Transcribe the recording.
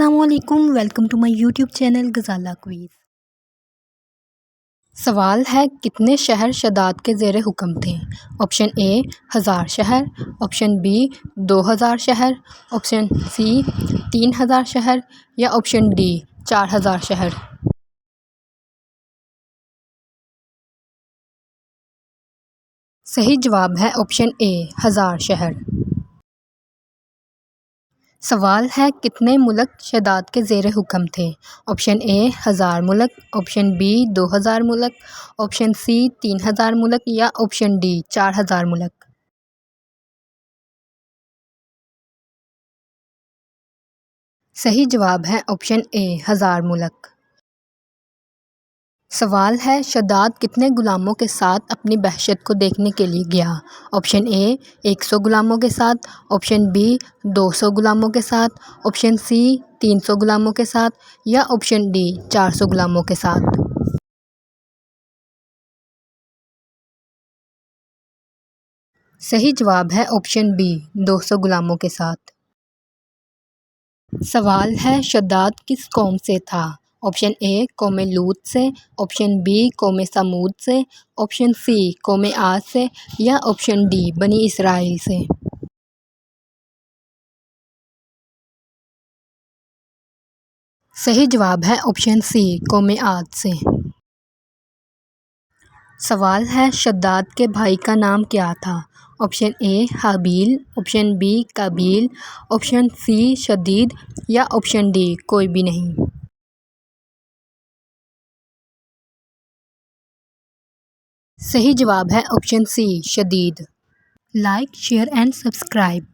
अस्सलामुअलैकुम, welcome to my YouTube channel Ghazala quiz. सवाल है, कितने शहर शदाद के ज़ेर हुक्म थे? ऑप्शन ए 1000 शहर, ऑप्शन बी 2000 शहर, ऑप्शन सी 3000 शहर या ऑप्शन डी 4000 शहर। सही जवाब है ऑप्शन ए 1000 शहर। सवाल है, कितने मुल्क शदाद के ज़ेर हुक्म थे? ऑप्शन ए 1000 मुल्क, ऑप्शन बी 2000 मुल्क, ऑप्शन सी 3000 मुल्क या ऑप्शन डी 4000 मुल्क। सही जवाब है ऑप्शन ए 1000 मुल्क। सवाल है, शदाद कितने गुलामों के साथ अपनी वहशत को देखने के लिए गया? ऑप्शन ए 100 गुलामों के साथ, ऑप्शन बी 200 गुलामों के साथ, ऑप्शन सी 300 गुलामों के साथ या ऑप्शन डी 400 गुलामों के साथ। सही जवाब है ऑप्शन बी 200 गुलामों के साथ। सवाल है, शद्दाद किस कौम से था? ऑप्शन ए कौम लूत से, ऑप्शन बी कौम समूद से, ऑप्शन सी कौम आद से या ऑप्शन डी बनी इसराइल से। सही जवाब है ऑप्शन सी कौम आद से। सवाल है, शद्दाद के भाई का नाम क्या था? ऑप्शन ए हाबील, ऑप्शन बी काबील, ऑप्शन सी शदीद या ऑप्शन डी कोई भी नहीं। सही जवाब है ऑप्शन सी शदीद। Like, share and subscribe.